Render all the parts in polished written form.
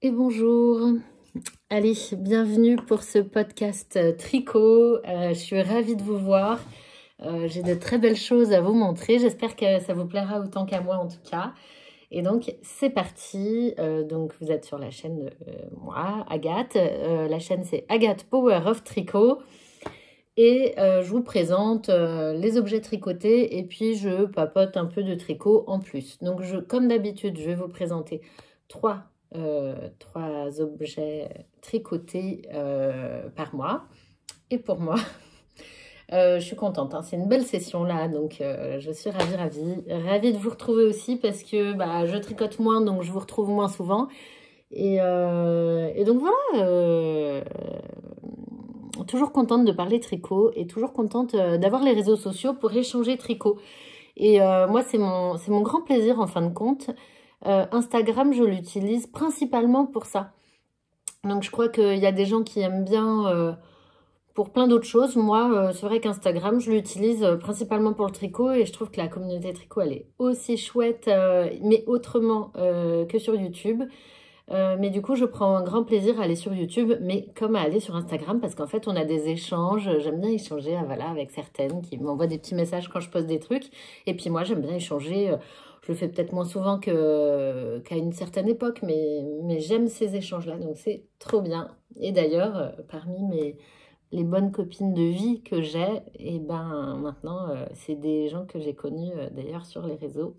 Et bonjour, allez, bienvenue pour ce podcast tricot. Je suis ravie de vous voir. J'ai de très belles choses à vous montrer. J'espère que ça vous plaira autant qu'à moi en tout cas. Et donc, c'est parti. Donc, vous êtes sur la chaîne de moi, Agathe. La chaîne, c'est Agathe Power of Tricot. Et je vous présente les objets tricotés et puis je papote un peu de tricot en plus. Donc, comme d'habitude, je vais vous présenter trois objets tricotés par mois et pour moi. Je suis contente, hein. C'est une belle session là, donc je suis ravie de vous retrouver aussi parce que je tricote moins, donc je vous retrouve moins souvent. Et donc voilà, toujours contente de parler tricot et toujours contente d'avoir les réseaux sociaux pour échanger tricot. Et moi, c'est mon grand plaisir en fin de compte. Instagram, je l'utilise principalement pour ça. Donc, je crois qu'il y a des gens qui aiment bien pour plein d'autres choses. Moi, c'est vrai qu'Instagram, je l'utilise principalement pour le tricot et je trouve que la communauté tricot, elle est aussi chouette, mais autrement que sur YouTube. Mais du coup, je prends un grand plaisir à aller sur YouTube, mais comme à aller sur Instagram, parce qu'en fait, on a des échanges. J'aime bien échanger avec certaines qui m'envoient des petits messages quand je poste des trucs. Et puis moi, j'aime bien échanger. Je le fais peut-être moins souvent qu'à une certaine époque, mais j'aime ces échanges-là, donc c'est trop bien. Et d'ailleurs, parmi les bonnes copines de vie que j'ai, et maintenant, c'est des gens que j'ai connus d'ailleurs sur les réseaux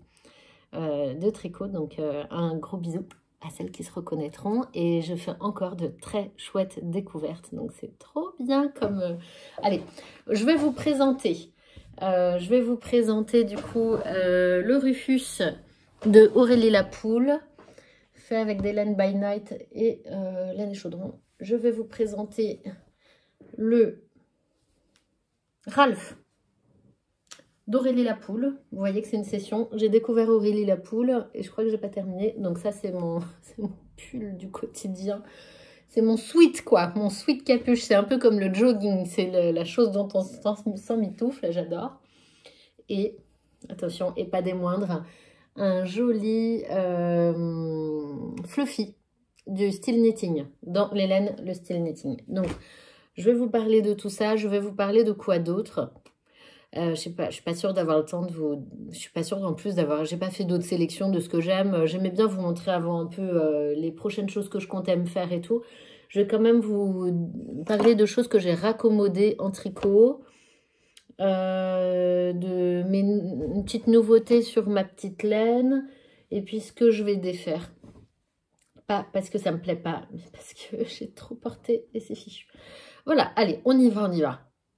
de tricot. Donc, un gros bisou à celles qui se reconnaîtront et je fais encore de très chouettes découvertes, donc c'est trop bien comme... Allez, je vais vous présenter du coup le Rufus de Aurélie Lapoule, fait avec des laines by night et laine et chaudron. Je vais vous présenter le Ralph d'Aurélie Lapoule. Vous voyez que c'est une session. J'ai découvert Aurélie Lapoule et je crois que j'ai pas terminé. Donc ça, c'est mon pull du quotidien. C'est mon sweat, quoi. Mon sweat capuche. C'est un peu comme le jogging. C'est la chose dont on s'en mitoufle. J'adore. Et, attention, et pas des moindres, un joli fluffy du style knitting. Dans les laines, le style knitting. Donc, je vais vous parler de tout ça. Je vais vous parler de quoi d'autre. Je suis pas sûre d'avoir le temps de vous... Je suis pas sûre en plus d'avoir... J'ai pas fait d'autres sélections de ce que j'aime. J'aimais bien vous montrer avant un peu les prochaines choses que je comptais me faire et tout. Je vais quand même vous parler de choses que j'ai raccommodées en tricot. De mes petites nouveautés sur ma petite laine. Et puis ce que je vais défaire. Pas parce que ça me plaît pas, mais parce que j'ai trop porté et c'est fichu. Voilà, allez, on y va.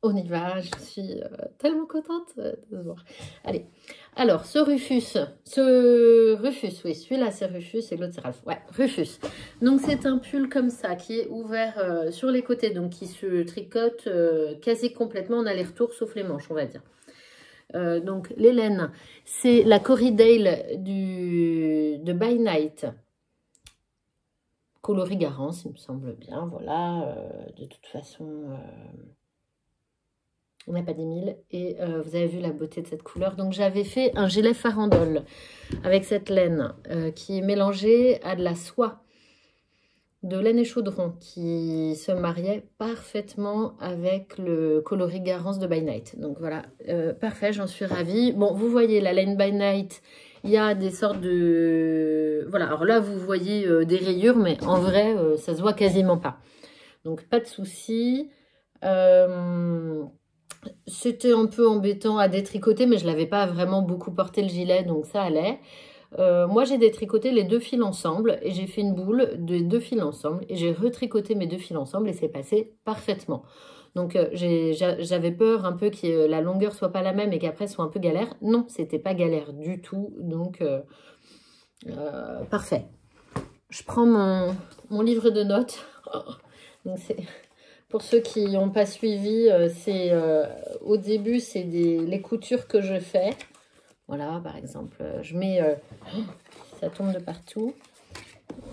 On y va, je suis tellement contente de se voir. Allez, alors, ce Rufus, oui, celui-là c'est Rufus et l'autre c'est Ralph. Ouais, Rufus. Donc, c'est un pull comme ça qui est ouvert sur les côtés, donc qui se tricote quasi complètement en aller-retour, sauf les manches, on va dire. Donc, les laines, c'est la Corriedale de By Night. Coloris Garance, il me semble bien, voilà. De toute façon... on n'a pas des mille et vous avez vu la beauté de cette couleur. Donc j'avais fait un gilet farandole avec cette laine qui est mélangée à de la soie de laine et chaudron qui se mariait parfaitement avec le coloris Garance de By Night. Donc voilà, parfait, j'en suis ravie. Bon, vous voyez la laine By Night, il y a des sortes de... Voilà, alors là vous voyez des rayures, mais en vrai ça se voit quasiment pas. Donc pas de souci. C'était un peu embêtant à détricoter, mais je l'avais pas vraiment beaucoup porté le gilet, donc ça allait. Moi, j'ai détricoté les deux fils ensemble et j'ai fait une boule de deux fils ensemble et j'ai retricoté mes deux fils ensemble et c'est passé parfaitement. Donc, j'avais peur un peu que la longueur soit pas la même et qu'après soit un peu galère. Non, c'était pas galère du tout, donc parfait. Je prends mon livre de notes. Donc, c'est... Pour ceux qui n'ont pas suivi, au début, c'est les coutures que je fais. Voilà, par exemple, je mets... ça tombe de partout.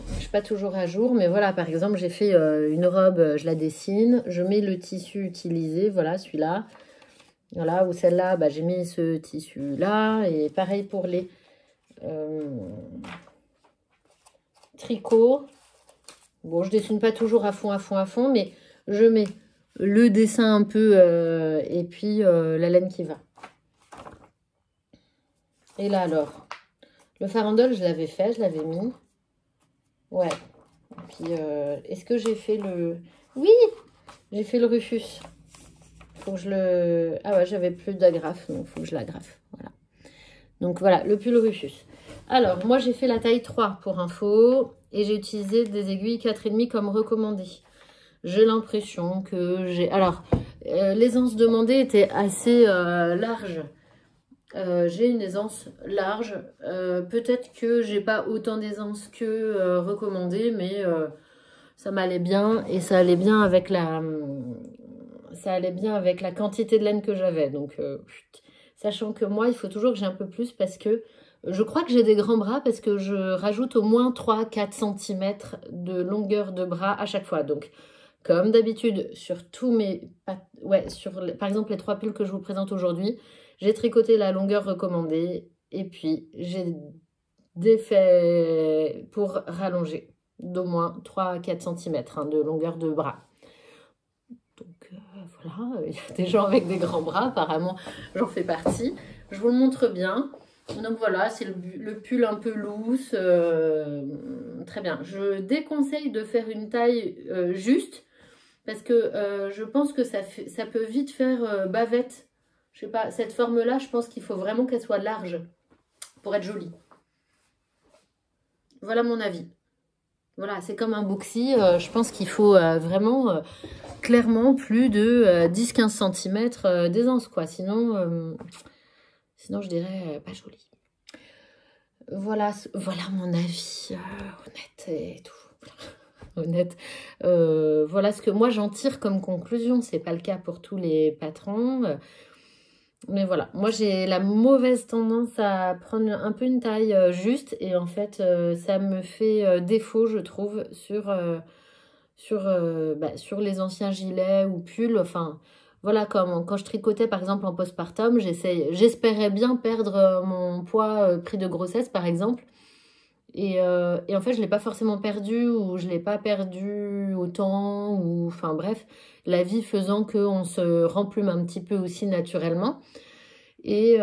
Je ne suis pas toujours à jour, mais voilà, par exemple, j'ai fait une robe, je la dessine. Je mets le tissu utilisé, voilà, celui-là. Voilà, ou celle-là, j'ai mis ce tissu-là. Et pareil pour les tricots. Bon, je dessine pas toujours à fond, à fond, à fond, mais je mets le dessin un peu et puis la laine qui va. Et là, alors, le farandole, je l'avais fait, je l'avais mis. Ouais. Et puis, est-ce que j'ai fait le... Oui, j'ai fait le Rufus. Faut que je le... Ah ouais, j'avais plus d'agrafe, donc faut que je l'agrafe. Voilà. Donc voilà, le pull Rufus. Alors, moi, j'ai fait la taille 3 pour info. Et j'ai utilisé des aiguilles 4,5 comme recommandé. J'ai l'impression que j'ai... Alors, l'aisance demandée était assez large. J'ai une aisance large. Peut-être que j'ai pas autant d'aisance que recommandé, mais ça m'allait bien. Et ça allait bien avec la... Ça allait bien avec la quantité de laine que j'avais. Donc, sachant que moi, il faut toujours que j'ai un peu plus parce que je crois que j'ai des grands bras parce que je rajoute au moins 3-4 cm de longueur de bras à chaque fois. Donc, comme d'habitude, sur tous mes... Ouais, par exemple, les 3 pulls que je vous présente aujourd'hui, j'ai tricoté la longueur recommandée et puis j'ai défait pour rallonger d'au moins 3-4 cm de longueur de bras. Donc voilà, il y a des gens avec des grands bras, apparemment j'en fais partie. Je vous le montre bien. Donc voilà, c'est le pull un peu loose. Très bien. Je déconseille de faire une taille juste parce que je pense que ça peut vite faire bavette. Je sais pas, cette forme-là, je pense qu'il faut vraiment qu'elle soit large pour être jolie. Voilà mon avis. Voilà, c'est comme un boxy. Je pense qu'il faut vraiment clairement plus de 10-15 cm d'aisance, quoi. Sinon, je dirais pas joli. Voilà mon avis honnête et tout. Honnête. Voilà ce que moi j'en tire comme conclusion. C'est pas le cas pour tous les patrons. Mais voilà, moi j'ai la mauvaise tendance à prendre un peu une taille juste. Et en fait, ça me fait défaut, je trouve, sur les anciens gilets ou pulls. Enfin, voilà, comme quand je tricotais par exemple en postpartum, j'espérais bien perdre mon poids pris de grossesse par exemple. Et en fait, je ne l'ai pas forcément perdu ou je ne l'ai pas perdu autant. Ou, enfin bref, la vie faisant qu'on se remplume un petit peu aussi naturellement. Et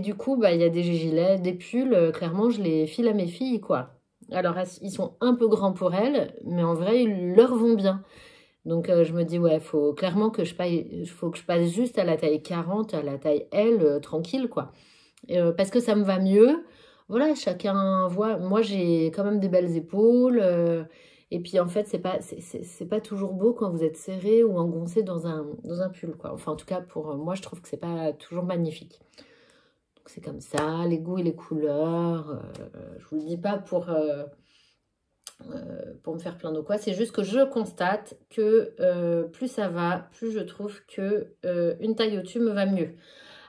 du coup, bah, il y a des gilets, des pulls, clairement, je les file à mes filles, quoi. Alors, ils sont un peu grands pour elles, mais en vrai, ils leur vont bien. Donc, je me dis, ouais, faut clairement faut que je passe juste à la taille 40, à la taille L, tranquille, quoi. Parce que ça me va mieux. Voilà, chacun voit. Moi, j'ai quand même des belles épaules. Et puis, en fait, c'est pas toujours beau quand vous êtes serré ou engoncé dans un pull, quoi. Enfin, en tout cas, pour moi, je trouve que c'est pas toujours magnifique. Donc, c'est comme ça, les goûts et les couleurs. Je vous le dis pas pour me faire plaindre ou quoi. C'est juste que je constate que plus ça va, plus je trouve que une taille au-dessus me va mieux.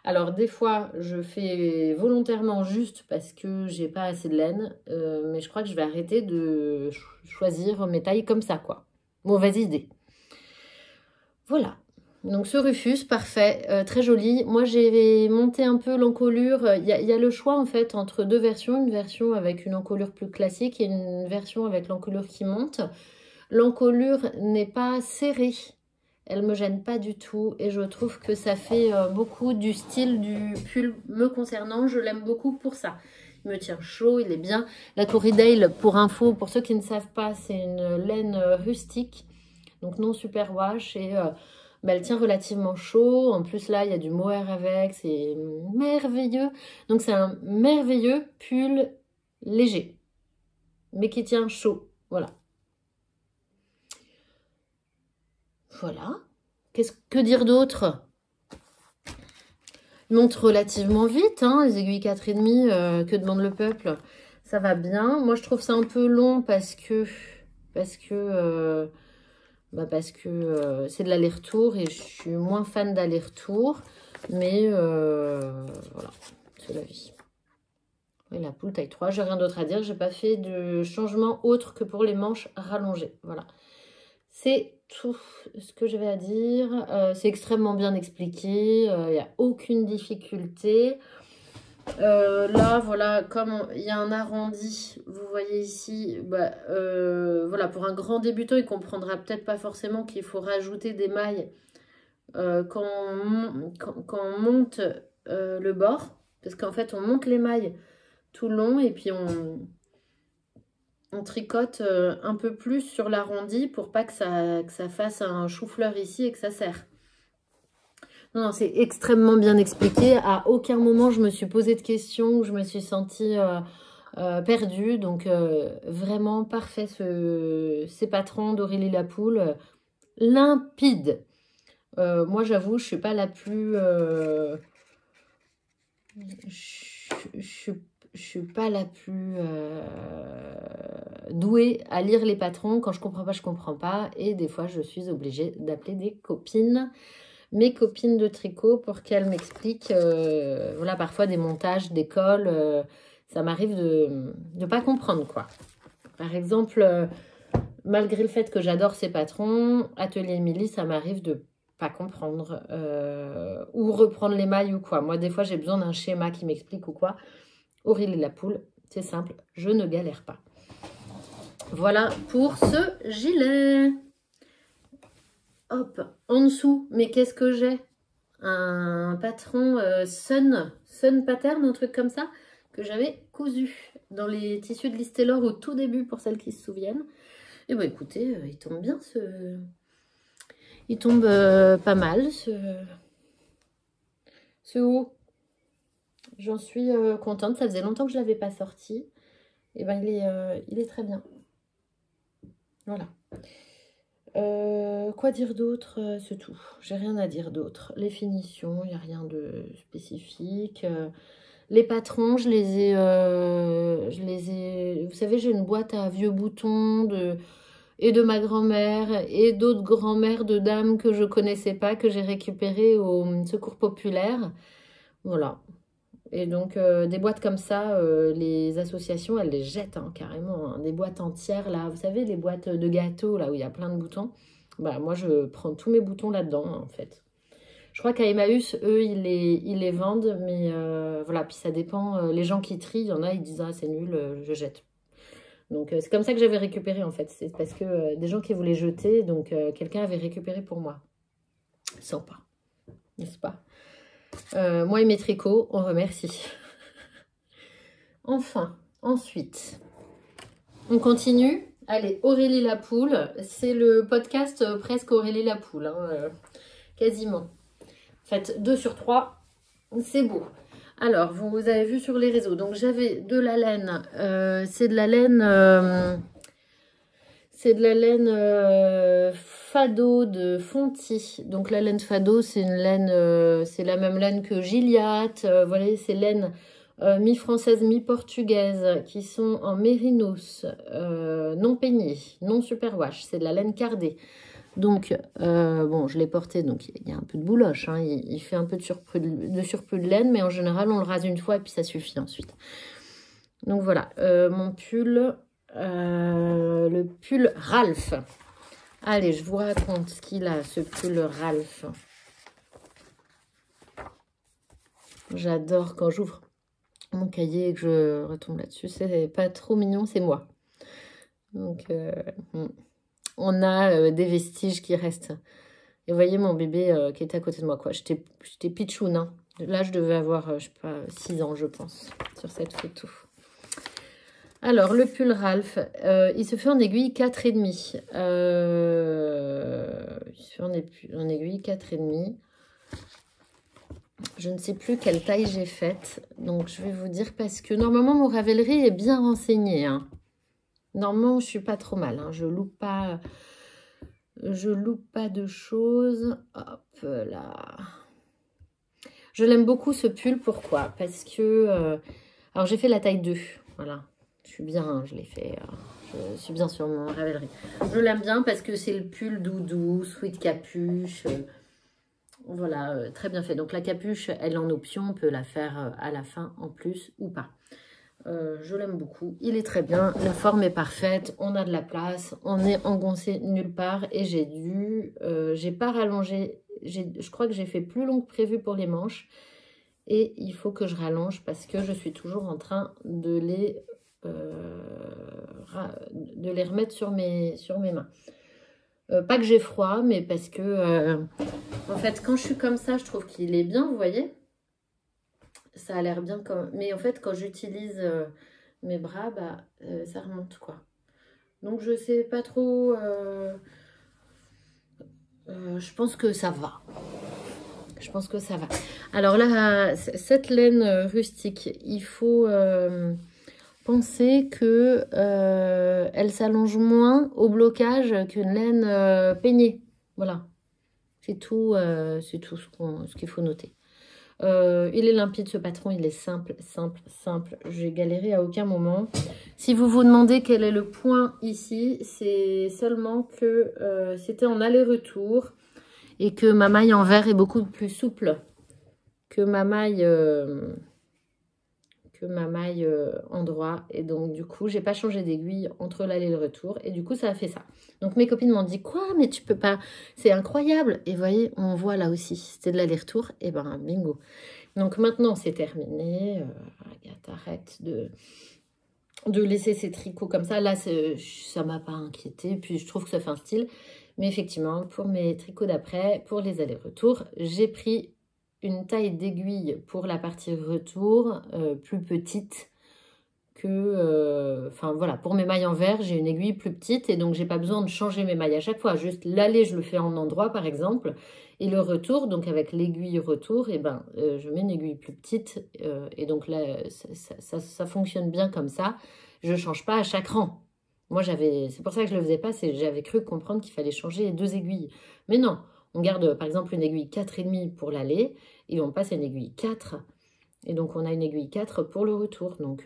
Alors, des fois, je fais volontairement juste parce que j'ai pas assez de laine. Mais je crois que je vais arrêter de choisir mes tailles comme ça, quoi. Mauvaise idée. Voilà. Donc, ce Rufus, parfait, très joli. Moi, j'ai monté un peu l'encolure. Il y a le choix, en fait, entre deux versions. Une version avec une encolure plus classique et une version avec l'encolure qui monte. L'encolure n'est pas serrée. Elle me gêne pas du tout et je trouve que ça fait beaucoup du style du pull me concernant. Je l'aime beaucoup pour ça. Il me tient chaud, il est bien. La Corriedale, pour info, pour ceux qui ne savent pas, c'est une laine rustique, donc non superwash et elle tient relativement chaud. En plus là, il y a du mohair avec, c'est merveilleux. Donc c'est un merveilleux pull léger, mais qui tient chaud. Voilà. Voilà. Que dire d'autre? Il monte relativement vite, hein, les aiguilles 4,5, que demande le peuple. Ça va bien. Moi, je trouve ça un peu long parce que c'est de l'aller-retour et je suis moins fan d'aller-retour. Mais voilà, c'est la vie. Et la poule taille 3, j'ai rien d'autre à dire. J'ai pas fait de changement autre que pour les manches rallongées. Voilà. C'est tout ce que j'avais à dire. C'est extrêmement bien expliqué. Il n'y a aucune difficulté. Là, voilà, comme il y a un arrondi, vous voyez ici, bah, voilà, pour un grand débutant, il comprendra peut-être pas forcément qu'il faut rajouter des mailles quand on monte le bord, parce qu'en fait, on monte les mailles tout le long et puis on tricote un peu plus sur l'arrondi pour pas que ça fasse un chou-fleur ici et que ça serre. Non, non, c'est extrêmement bien expliqué. À aucun moment, je me suis posé de questions ou je me suis sentie perdue. Donc, vraiment parfait ces patrons d'Aurélie Lapoule. Limpide. Moi, j'avoue, je suis pas la plus... je suis pas la plus douée à lire les patrons. Quand je comprends pas, je comprends pas. Et des fois, je suis obligée d'appeler des copines, mes copines de tricot, pour qu'elles m'expliquent, voilà, parfois des montages, des cols. Ça m'arrive de ne pas comprendre, quoi. Par exemple, malgré le fait que j'adore ces patrons, Atelier Émilie, ça m'arrive de pas comprendre ou reprendre les mailles ou quoi. Moi, des fois, j'ai besoin d'un schéma qui m'explique ou quoi. Aurélie Lapoule, c'est simple, je ne galère pas. Voilà pour ce gilet. Hop, en dessous, mais qu'est-ce que j'ai? Un patron Sun Pattern, un truc comme ça, que j'avais cousu dans les tissus de Listelor au tout début, pour celles qui se souviennent. Et bah écoutez, il tombe bien ce... Il tombe pas mal ce haut. J'en suis contente, ça faisait longtemps que je ne l'avais pas sorti. Et ben il est très bien. Voilà. Quoi dire d'autre? C'est tout. J'ai rien à dire d'autre. Les finitions, il n'y a rien de spécifique. Les patrons, je les ai... Vous savez, j'ai une boîte à vieux boutons et de ma grand-mère et d'autres grand-mères de dames que je connaissais pas, que j'ai récupérées au Secours Populaire. Voilà. Et donc, des boîtes comme ça, les associations, elles les jettent carrément. Hein. Des boîtes entières, là. Vous savez, les boîtes de gâteaux, là, où il y a plein de boutons. Bah, moi, je prends tous mes boutons là-dedans, en fait. Je crois qu'à Emmaüs, eux, ils les vendent. Mais voilà, puis ça dépend. Les gens qui trient, il y en a, ils disent « Ah, c'est nul, je jette ». Donc, c'est comme ça que j'avais récupéré, en fait. C'est parce que des gens qui voulaient jeter, donc quelqu'un avait récupéré pour moi. Sympa, n'est-ce pas? Moi et mes tricots, on remercie. Enfin, ensuite, on continue. Allez, Aurélie Lapoule, c'est le podcast presque Aurélie Lapoule, hein, quasiment. En fait, 2 sur 3, c'est beau. Alors, vous avez vu sur les réseaux, donc j'avais de la laine, c'est de la laine... Fado de Fonty. Donc la laine Fado, c'est une laine, c'est la même laine que Gilliatt. Voilà, c'est laine mi-française, mi-portugaise, qui sont en mérinos, non peignée, non superwash. C'est de la laine cardée. Donc, bon, je l'ai porté, donc il y a un peu de bouloche. Hein, il fait un peu de surplus de laine, mais en général, on le rase une fois et puis ça suffit ensuite. Donc voilà, mon pull... le pull Ralph. Allez, je vous raconte ce qu'il a, ce pull Ralph. J'adore quand j'ouvre mon cahier et que je retombe là-dessus. C'est pas trop mignon, c'est moi. Donc, on a des vestiges qui restent. Et vous voyez mon bébé qui était à côté de moi, quoi. J'étais pitchoun, hein. Là, je devais avoir, je sais pas, 6 ans, je pense, sur cette photo. Alors, le pull Ralph, il se fait en aiguille 4,5. Il se fait en aiguille 4,5. Je ne sais plus quelle taille j'ai faite. Donc, je vais vous dire parce que normalement, mon Ravelry est bien renseigné. Hein. Normalement, je suis pas trop mal. Hein. Je loupe pas de choses. Hop là. Je l'aime beaucoup ce pull. Pourquoi? Parce que... alors, j'ai fait la taille 2. Voilà. Je suis bien, je l'ai fait, je suis bien sur mon Ravelry. Je l'aime bien parce que c'est le pull doudou, sweat capuche. Voilà, très bien fait. Donc la capuche, elle est en option, on peut la faire à la fin en plus ou pas. Je l'aime beaucoup, il est très bien, la forme est parfaite, on a de la place, on est engoncé nulle part. Et j'ai pas rallongé, je crois que j'ai fait plus long que prévu pour les manches. Et il faut que je rallonge parce que je suis toujours en train de les remettre sur mes mains. Pas que j'ai froid, mais parce que, en fait, quand je suis comme ça, je trouve qu'il est bien, vous voyez. Ça a l'air bien comme... Mais en fait, quand j'utilise mes bras, bah, ça remonte, quoi. Donc, je sais pas trop... je pense que ça va. Je pense que ça va. Alors là, cette laine rustique, il faut penser que elle s'allonge moins au blocage qu'une laine peignée. Voilà. C'est tout ce qu'il faut noter. Il est limpide ce patron, il est simple, simple, simple. J'ai galéré à aucun moment. Si vous vous demandez quel est le point ici, c'est seulement que c'était en aller-retour et que ma maille en verre est beaucoup plus souple que ma maille en droit. Et donc, du coup, j'ai pas changé d'aiguille entre l'aller et le retour. Et du coup, ça a fait ça. Donc, mes copines m'ont dit, quoi, mais tu peux pas... C'est incroyable. Et vous voyez, on voit là aussi, c'était de l'aller-retour. Et ben, bingo. Donc, maintenant, c'est terminé. Agathe, arrête de laisser ces tricots comme ça. Là, ça m'a pas inquiété. Puis, je trouve que ça fait un style. Mais effectivement, pour mes tricots d'après, pour les allers-retours, j'ai pris une taille d'aiguille pour la partie retour plus petite que... Enfin, voilà, pour mes mailles en verre, j'ai une aiguille plus petite et donc j'ai pas besoin de changer mes mailles à chaque fois. Juste l'aller, je le fais en endroit, par exemple. Et le retour, donc avec l'aiguille retour, et ben, je mets une aiguille plus petite. Et donc là, ça fonctionne bien comme ça. Je change pas à chaque rang. Moi, c'est pour ça que je le faisais pas, j'avais cru comprendre qu'il fallait changer les 2 aiguilles. Mais non, on garde par exemple une aiguille 4,5 pour l'aller et on passe à une aiguille 4. Et donc, on a une aiguille 4 pour le retour. Donc,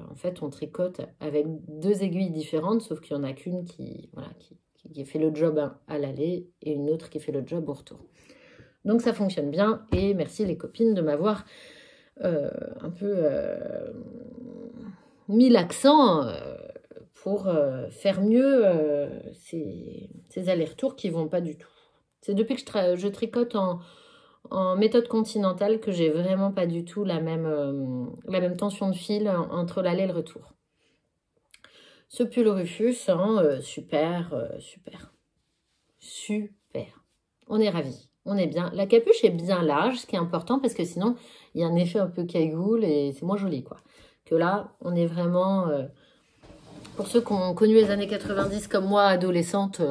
en fait, on tricote avec 2 aiguilles différentes, sauf qu'il n'y en a qu'une qui fait le job à l'aller et une autre qui fait le job au retour. Donc, ça fonctionne bien. Et merci les copines de m'avoir un peu mis l'accent pour faire mieux ces allers-retours qui ne vont pas du tout. C'est depuis que je tricote en méthode continentale que j'ai vraiment pas du tout la même tension de fil entre l'aller et le retour. Ce pull Rufus, hein, super, super. Super. On est ravis. On est bien. La capuche est bien large, ce qui est important parce que sinon, il y a un effet un peu cagoule et c'est moins joli, quoi. Que là, on est vraiment... pour ceux qui ont connu les années 90 comme moi, adolescente,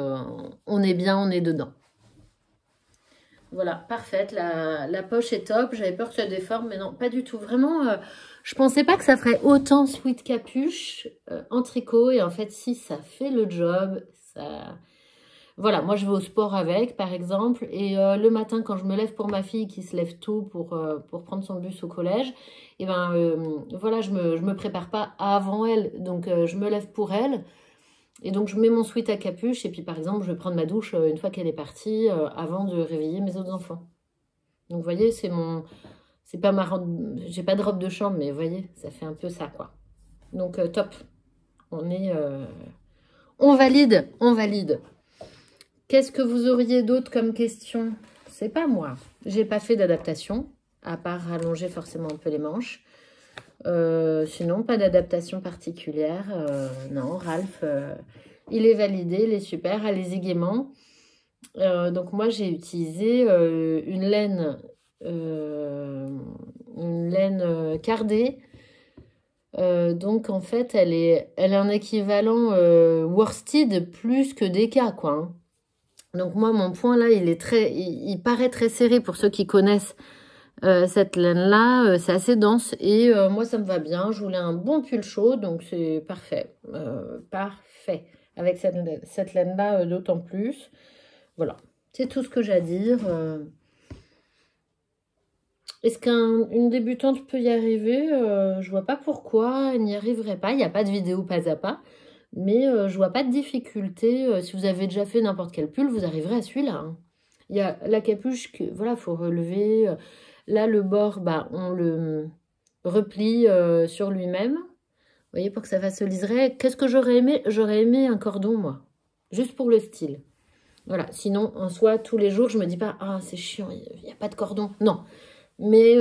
on est bien, on est dedans. Voilà, parfaite. La poche est top. J'avais peur que ça déforme, mais non, pas du tout. Vraiment, je pensais pas que ça ferait autant sweat capuche en tricot. Et en fait, si, ça fait le job. Ça... Voilà, moi, je vais au sport avec, par exemple. Et le matin, quand je me lève pour ma fille qui se lève tôt pour prendre son bus au collège, et ben voilà, je me prépare pas avant elle. Donc, je me lève pour elle. Et donc, je mets mon sweat à capuche. Et puis, par exemple, je vais prendre ma douche une fois qu'elle est partie avant de réveiller mes autres enfants. Donc, vous voyez, c'est pas ma robe... J'ai pas de robe de chambre, mais vous voyez, ça fait un peu ça, quoi. Donc, top. On valide, on valide. Qu'est-ce que vous auriez d'autre comme question? C'est pas moi. J'ai pas fait d'adaptation, à part rallonger forcément un peu les manches. Sinon, pas d'adaptation particulière. Non, Ralph, il est validé, il est super. Allez-y gaiement. Donc, moi, j'ai utilisé une laine cardée. Donc, en fait, elle a un équivalent worsted plus que DK, quoi. Hein. Donc, moi, mon point, là, il paraît très serré pour ceux qui connaissent cette laine-là. C'est assez dense et moi, ça me va bien. Je voulais un bon pull chaud, donc c'est parfait. Parfait. Avec cette laine-là, d'autant plus. Voilà. C'est tout ce que j'ai à dire. Est-ce qu'une débutante peut y arriver? Je vois pas pourquoi elle n'y arriverait pas. Il n'y a pas de vidéo pas à pas. Mais je vois pas de difficulté. Si vous avez déjà fait n'importe quel pull, vous arriverez à celui-là. Hein. Il y a la capuche que, voilà, faut relever. Là, le bord, bah, on le replie sur lui-même. Vous voyez, pour que ça fasse liseré. Qu'est-ce que j'aurais aimé? J'aurais aimé un cordon, moi. Juste pour le style. Voilà. Sinon, en soi, tous les jours, je me dis pas, ah, c'est chiant, il n'y a pas de cordon. Non. Mais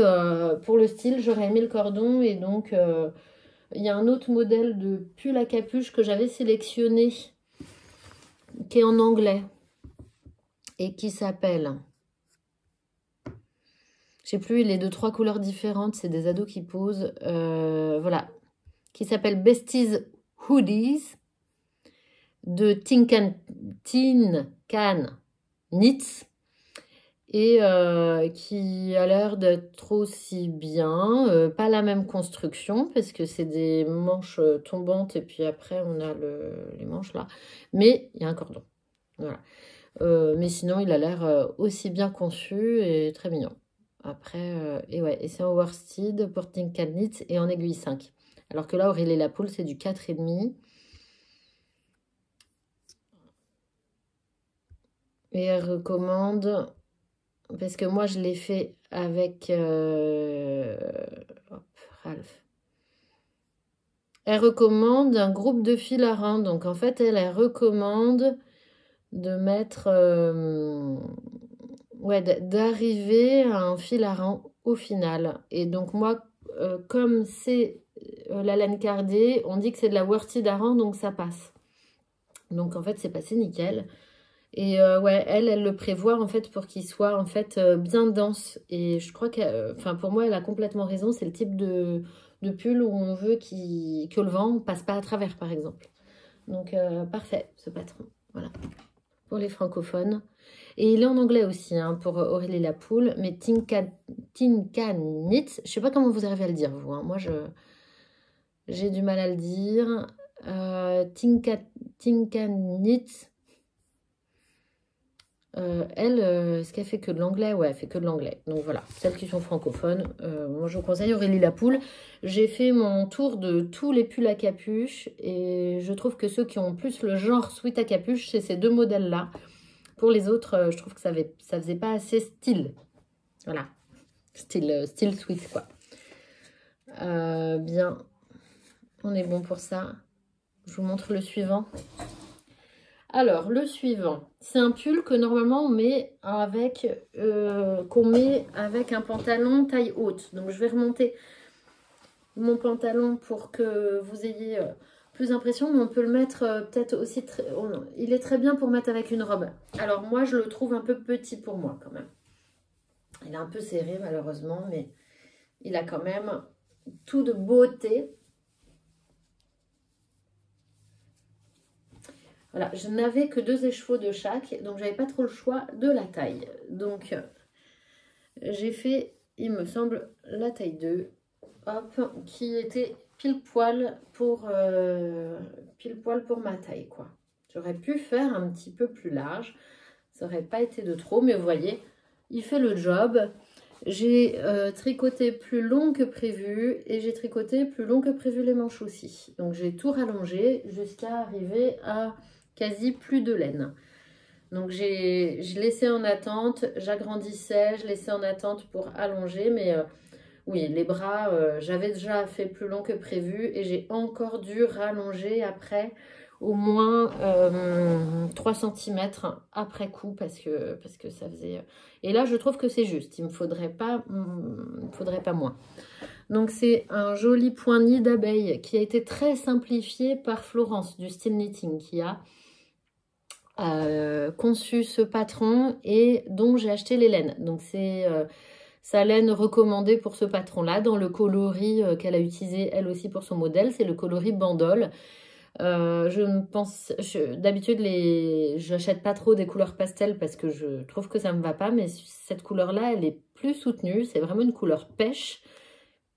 pour le style, j'aurais aimé le cordon. Et donc, il y a un autre modèle de pull à capuche que j'avais sélectionné, qui est en anglais. Et qui s'appelle... Je sais plus, il est de 3 couleurs différentes. C'est des ados qui posent. Voilà. Qui s'appelle Besties Hoodies de Tin Can Knits. Et qui a l'air d'être aussi bien. Pas la même construction, parce que c'est des manches tombantes, et puis après, on a les manches là. Mais il y a un cordon. Voilà. Mais sinon, il a l'air aussi bien conçu et très mignon. Après, et ouais, et c'est en worsted pour Tin Can Knits et en aiguille 5. Alors que là, Aurélie Lapoule, c'est du 4,5. Et elle recommande... Parce que moi, je l'ai fait avec hop, Ralph. Elle recommande un groupe de fil à rang. Donc, en fait, elle recommande de mettre... ouais, d'arriver à un fil à rang au final. Et donc, moi, comme c'est la laine cardée, on dit que c'est de la worsted à rang, donc ça passe. Donc, en fait, c'est passé nickel. Et ouais, elle le prévoit en fait pour qu'il soit en fait bien dense. Et je crois que, enfin pour moi, elle a complètement raison. C'est le type de pull où on veut que le vent ne passe pas à travers, par exemple. Donc parfait, ce patron. Voilà, pour les francophones. Et il est en anglais aussi, hein, pour Aurélie Lapoule. Mais Tin Can Knits, je sais pas comment vous arrivez à le dire, vous. Hein. Moi, j'ai du mal à le dire. Tin Can Knits. Elle, est-ce qu'elle fait que de l'anglais? Ouais, elle fait que de l'anglais. Donc voilà, celles qui sont francophones, moi je vous conseille Aurélie Lapoule. J'ai fait mon tour de tous les pulls à capuche et je trouve que ceux qui ont plus le genre sweat à capuche, c'est ces deux modèles-là. Pour les autres, je trouve que ça faisait pas assez style. Voilà, style sweat quoi. Bien, on est bon pour ça. Je vous montre le suivant. Alors, le suivant, c'est un pull que normalement on met avec, qu'on met avec un pantalon taille haute. Donc, je vais remonter mon pantalon pour que vous ayez plus d'impression, mais on peut le mettre peut-être aussi, il est très bien pour mettre avec une robe. Alors, moi, je le trouve un peu petit pour moi quand même. Il est un peu serré malheureusement, mais il a quand même tout de beauté. Voilà, je n'avais que 2 écheveaux de chaque, donc j'avais pas trop le choix de la taille. Donc, j'ai fait, il me semble, la taille 2, hop, qui était pile poil pour ma taille, quoi. J'aurais pu faire un petit peu plus large, ça aurait pas été de trop, mais vous voyez, il fait le job. J'ai tricoté plus long que prévu et j'ai tricoté plus long que prévu les manches aussi. Donc, j'ai tout rallongé jusqu'à arriver à quasi plus de laine. Donc je laissais en attente, j'agrandissais, je laissais en attente pour allonger, mais oui, les bras, j'avais déjà fait plus long que prévu et j'ai encore dû rallonger après au moins 3 cm après coup parce que ça faisait... Et là, je trouve que c'est juste, il ne me faudrait pas moins. Donc, c'est un joli point nid d'abeille qui a été très simplifié par Florence du Style Knitting qui a conçu ce patron et dont j'ai acheté les laines. Donc, c'est sa laine recommandée pour ce patron-là dans le coloris qu'elle a utilisé elle aussi pour son modèle. C'est le coloris bandole. D'habitude, j'achète pas trop des couleurs pastel parce que je trouve que ça me va pas, mais cette couleur-là, elle est plus soutenue. C'est vraiment une couleur pêche.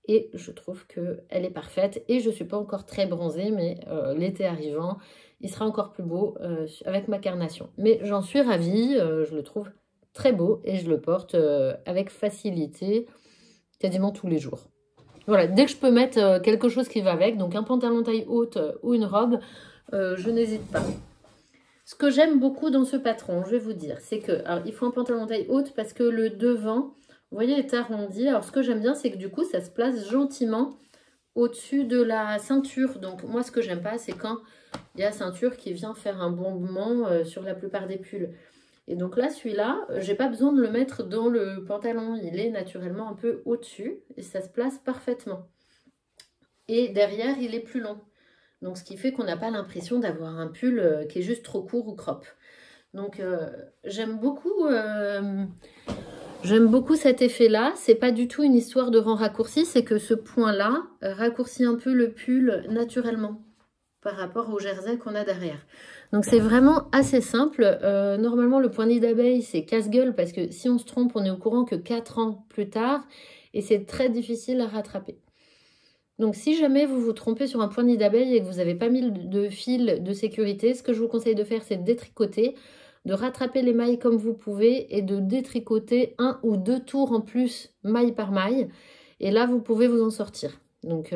Et je trouve qu'elle est parfaite. Et je ne suis pas encore très bronzée, mais l'été arrivant, il sera encore plus beau avec ma carnation. Mais j'en suis ravie, je le trouve très beau et je le porte avec facilité quasiment tous les jours. Voilà, dès que je peux mettre quelque chose qui va avec, donc un pantalon taille haute ou une robe, je n'hésite pas. Ce que j'aime beaucoup dans ce patron, je vais vous dire, c'est qu'il faut un pantalon taille haute parce que le devant... Vous voyez, est arrondi. Alors, ce que j'aime bien, c'est que du coup, ça se place gentiment au-dessus de la ceinture. Donc, moi, ce que j'aime pas, c'est quand il y a la ceinture qui vient faire un bombement sur la plupart des pulls. Et donc là, celui-là, j'ai pas besoin de le mettre dans le pantalon. Il est naturellement un peu au-dessus et ça se place parfaitement. Et derrière, il est plus long. Donc, ce qui fait qu'on n'a pas l'impression d'avoir un pull qui est juste trop court ou crop. Donc, j'aime beaucoup cet effet-là. C'est pas du tout une histoire de rang raccourci, c'est que ce point-là raccourcit un peu le pull naturellement par rapport au jersey qu'on a derrière. Donc, c'est vraiment assez simple. Normalement, le point nid d'abeille, c'est casse-gueule parce que si on se trompe, on est au courant que 4 ans plus tard et c'est très difficile à rattraper. Donc, si jamais vous vous trompez sur un point nid d'abeille et que vous n'avez pas mis de fil de sécurité, ce que je vous conseille de faire, c'est de détricoter, de rattraper les mailles comme vous pouvez et de détricoter 1 ou 2 tours en plus, maille par maille. Et là, vous pouvez vous en sortir. Donc,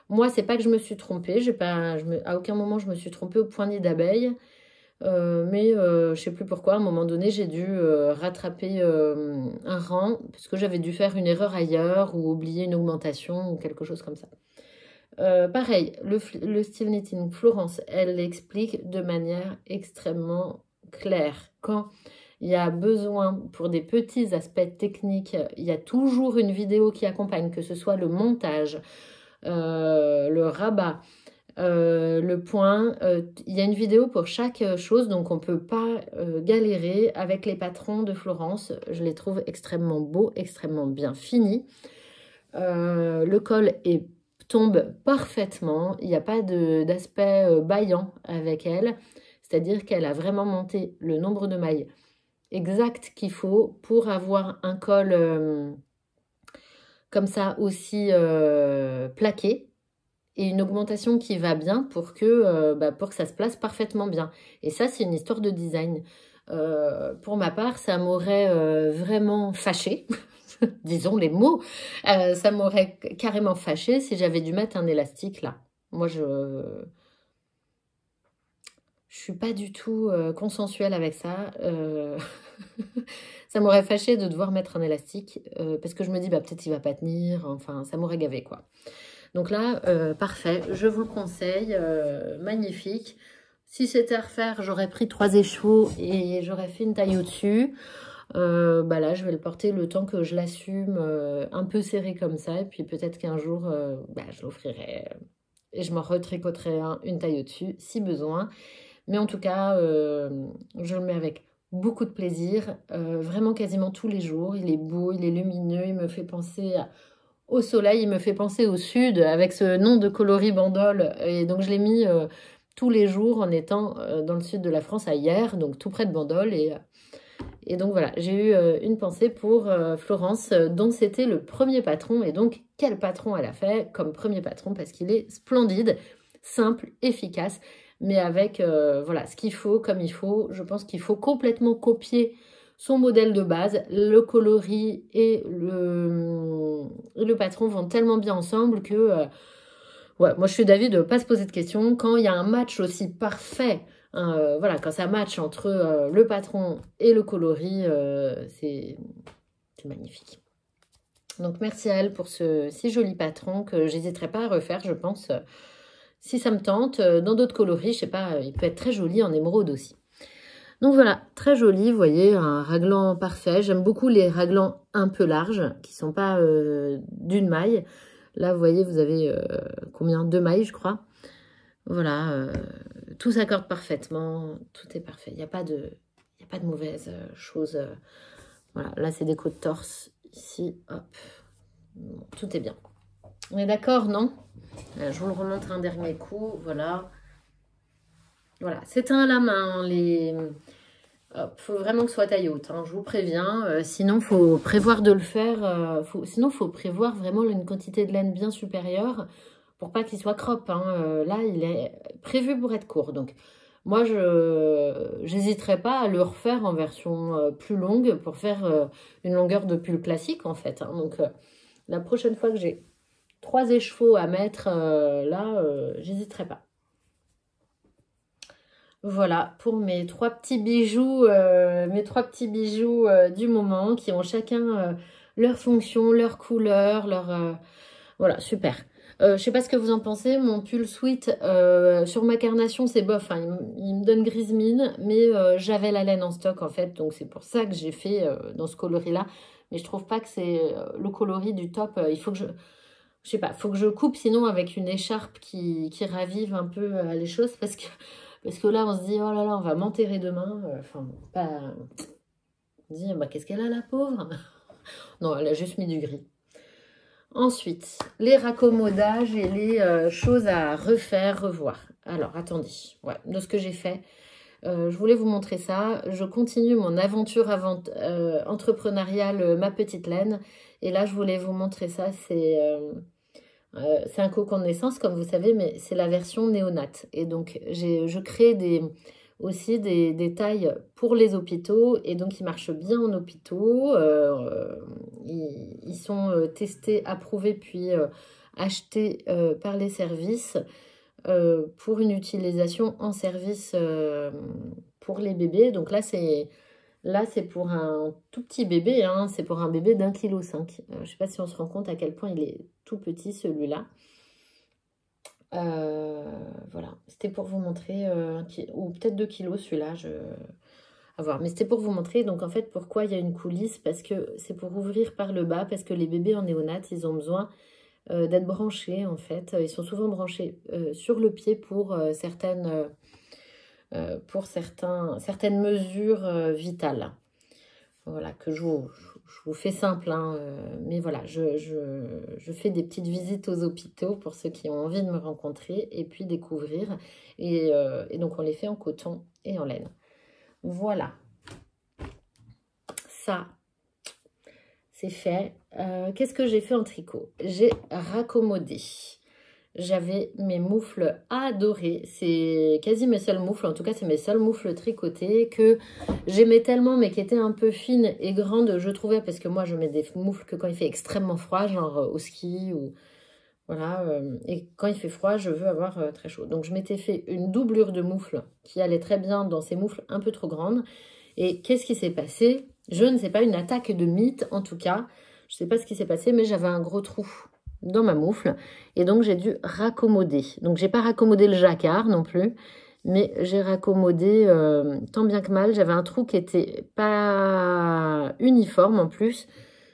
moi, c'est pas que je me suis trompée. À aucun moment, je me suis trompée au point nid d'abeille. Mais je sais plus pourquoi, à un moment donné, j'ai dû rattraper un rang parce que j'avais dû faire une erreur ailleurs ou oublier une augmentation ou quelque chose comme ça. Pareil, le style knitting Florence, elle l'explique de manière extrêmement claire. Quand il y a besoin pour des petits aspects techniques, il y a toujours une vidéo qui accompagne, que ce soit le montage, le rabat, le point, il y a une vidéo pour chaque chose, donc on ne peut pas galérer avec les patrons de Florence. Je les trouve extrêmement beaux, extrêmement bien finis. Le col tombe parfaitement, il n'y a pas d'aspect bâillant avec elle, c'est-à-dire qu'elle a vraiment monté le nombre de mailles exact qu'il faut pour avoir un col comme ça aussi plaqué. Et une augmentation qui va bien pour que ça se place parfaitement bien. Et ça, c'est une histoire de design. Pour ma part, ça m'aurait vraiment fâché, disons les mots, ça m'aurait carrément fâché si j'avais dû mettre un élastique là. Moi, je suis pas du tout consensuelle avec ça. Ça m'aurait fâché de devoir mettre un élastique parce que je me dis, peut-être il va pas tenir. Enfin, ça m'aurait gavé, quoi. Donc là, parfait, je vous le conseille, magnifique. Si c'était à refaire, j'aurais pris 3 écheveaux et j'aurais fait une taille au-dessus. Là, je vais le porter le temps que je l'assume, un peu serré comme ça. Et puis peut-être qu'un jour, je l'offrirai et je m'en retricoterai une taille au-dessus si besoin. Mais en tout cas, je le mets avec beaucoup de plaisir, vraiment quasiment tous les jours. Il est beau, il est lumineux, il me fait penser au soleil, il me fait penser au sud avec ce nom de coloris Bandol. Et donc, je l'ai mis tous les jours en étant dans le sud de la France à Hyères, donc tout près de Bandol. Et donc, voilà, j'ai eu une pensée pour Florence, dont c'était le premier patron. Et donc, quel patron elle a fait comme premier patron? Parce qu'il est splendide, simple, efficace, mais avec ce qu'il faut, comme il faut. Je pense qu'il faut complètement copier son modèle de base. Le coloris et le patron vont tellement bien ensemble que moi je suis d'avis de ne pas se poser de questions. Quand il y a un match aussi parfait, quand ça match entre le patron et le coloris, c'est magnifique. Donc merci à elle pour ce si joli patron que j'hésiterai pas à refaire, je pense, si ça me tente. Dans d'autres coloris, je sais pas, il peut être très joli en émeraude aussi. Donc voilà, très joli, vous voyez, un raglan parfait. J'aime beaucoup les raglans un peu larges, qui ne sont pas d'une maille. Là, vous voyez, vous avez combien? 2 mailles, je crois. Voilà, tout s'accorde parfaitement, tout est parfait. Il n'y a pas de mauvaise chose. Voilà, là, c'est des côtes de torse. Ici, hop, bon, tout est bien. On est d'accord, non? Je vous le remontre un dernier coup, voilà. Voilà, c'est un à la main, faut vraiment que ce soit taille haute, je vous préviens. Sinon, il faut prévoir de le faire. Sinon, il faut prévoir vraiment une quantité de laine bien supérieure pour pas qu'il soit crop. Là, il est prévu pour être court. Donc, moi, je n'hésiterai pas à le refaire en version plus longue pour faire une longueur de pull classique, en fait. Donc, la prochaine fois que j'ai 3 écheveaux à mettre, j'hésiterai pas. Voilà, pour mes 3 petits bijoux, du moment, qui ont chacun leur fonction, leur couleur, voilà, super. Je sais pas ce que vous en pensez, mon pull sweat sur ma carnation c'est bof, hein, il me donne grise mine, mais j'avais la laine en stock en fait, donc c'est pour ça que j'ai fait dans ce coloris là, mais je trouve pas que c'est le coloris du top, il faut que je sais pas, faut que je coupe sinon avec une écharpe qui ravive un peu les choses, parce que là on se dit oh là là on va m'enterrer demain, enfin pas, on se dit bah qu'est-ce qu'elle a la pauvre. Non, elle a juste mis du gris. Ensuite, les raccommodages et les choses à refaire, revoir. Alors, attendez, ouais, de ce que j'ai fait, je voulais vous montrer ça. Je continue mon aventure entrepreneuriale, ma petite laine. Et là, je voulais vous montrer ça. C'est un cocon de naissance, comme vous savez, mais c'est la version néonate. Et donc, je crée aussi des tailles pour les hôpitaux. Et donc, ils marchent bien en hôpitaux. Ils sont testés, approuvés, puis achetés par les services pour une utilisation en service pour les bébés. Donc là, c'est pour un tout petit bébé, hein, c'est pour un bébé d'1,5 kg. Je ne sais pas si on se rend compte à quel point il est tout petit, celui-là. Voilà, c'était pour vous montrer, ou peut-être 2 kilos celui-là, à voir. Mais c'était pour vous montrer, donc en fait, pourquoi il y a une coulisse, parce que c'est pour ouvrir par le bas, parce que les bébés en néonate, ils ont besoin d'être branchés, en fait. Ils sont souvent branchés sur le pied pour certaines mesures vitales. Voilà, que je vous fais simple, hein, mais voilà, je fais des petites visites aux hôpitaux pour ceux qui ont envie de me rencontrer et puis découvrir. Et donc, on les fait en coton et en laine. Voilà, ça, c'est fait. Qu'est-ce que j'ai fait en tricot? J'ai raccommodé. J'avais mes moufles adorées. C'est quasi mes seuls moufles. En tout cas, c'est mes seuls moufles tricotés que j'aimais tellement, mais qui étaient un peu fines et grandes, je trouvais. Parce que moi, je mets des moufles que quand il fait extrêmement froid, genre au ski ou... Voilà. Et quand il fait froid, je veux avoir très chaud. Donc, je m'étais fait une doublure de moufles qui allait très bien dans ces moufles un peu trop grandes. Et qu'est-ce qui s'est passé? Je ne sais pas, une attaque de mythe en tout cas. Je ne sais pas ce qui s'est passé, mais j'avais un gros trou dans ma moufle. Et donc, j'ai dû raccommoder. Donc, j'ai pas raccommodé le jacquard non plus, mais j'ai raccommodé tant bien que mal. J'avais un trou qui était pas uniforme en plus.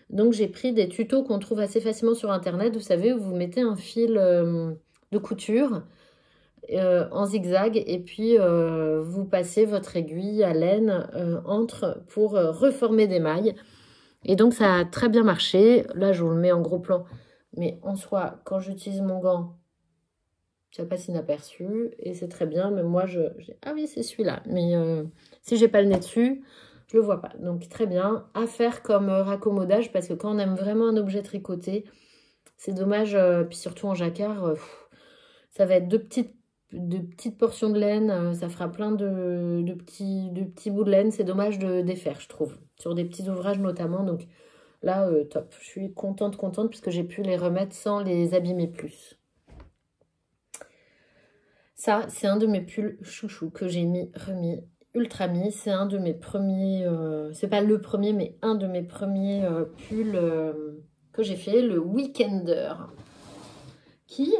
Donc, j'ai pris des tutos qu'on trouve assez facilement sur Internet. Vous savez, où vous mettez un fil de couture en zigzag et puis vous passez votre aiguille à laine pour reformer des mailles. Et donc, ça a très bien marché. Là, je vous le mets en gros plan. Mais en soi, quand j'utilise mon gant, ça passe inaperçu. Et c'est très bien. Mais moi, ah oui, c'est celui-là. Mais si j'ai pas le nez dessus, je le vois pas. Donc, très bien. À faire comme raccommodage. Parce que quand on aime vraiment un objet tricoté, c'est dommage. Puis surtout en jacquard, ça va être de petites portions de laine. Ça fera plein de petits bouts de laine. C'est dommage de défaire, je trouve. Sur des petits ouvrages notamment. Donc, là, top. Je suis contente puisque j'ai pu les remettre sans les abîmer plus. Ça, c'est un de mes pulls chouchou que j'ai remis, ultra mis. C'est un de mes premiers, c'est pas le premier, mais un de mes premiers pulls que j'ai fait, le Weekender. Qui,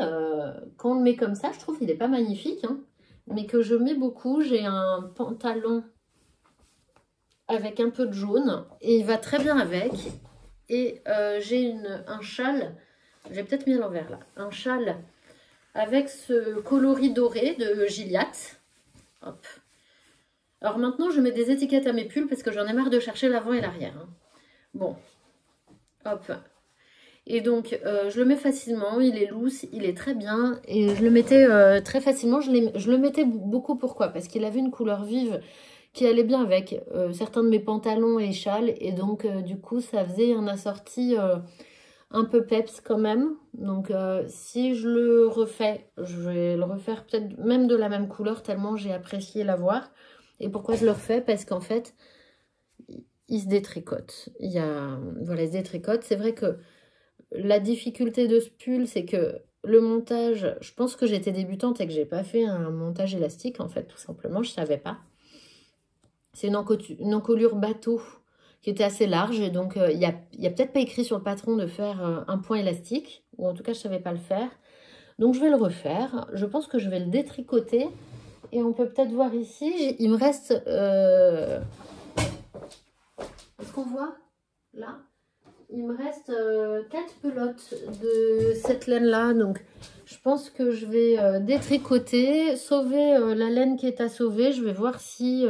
quand on le met comme ça, je trouve qu'il n'est pas magnifique, hein, mais que je mets beaucoup. J'ai un pantalon avec un peu de jaune et il va très bien avec. Et j'ai un châle, j'ai peut-être mis à l'envers là, un châle avec ce coloris doré de Gilliatt. Hop. Alors maintenant, je mets des étiquettes à mes pulls parce que j'en ai marre de chercher l'avant et l'arrière. Hein. Bon, hop. Et donc, je le mets facilement, il est loose, il est très bien. Et je le mettais très facilement, je le mettais beaucoup, pourquoi? Parce qu'il avait une couleur vive qui allait bien avec certains de mes pantalons et châles. Et donc, du coup, ça faisait un assorti un peu peps quand même. Donc, si je le refais, je vais le refaire peut-être même de la même couleur, tellement j'ai apprécié l'avoir. Et pourquoi je le refais? Parce qu'en fait, il se détricote. Voilà, il se détricote. C'est vrai que la difficulté de ce pull, c'est que le montage, je pense que j'étais débutante et que j'ai pas fait un montage élastique, en fait, tout simplement, je savais pas. C'est une encolure bateau qui était assez large, et donc il y a peut-être pas écrit sur le patron de faire un point élastique. ou en tout cas je ne savais pas le faire. Donc je vais le refaire. Je pense que je vais le détricoter. Et on peut peut-être voir ici, il me reste... Est-ce qu'on voit là? Il me reste 4 pelotes de cette laine-là. Donc je pense que je vais détricoter, sauver la laine qui est à sauver. Je vais voir si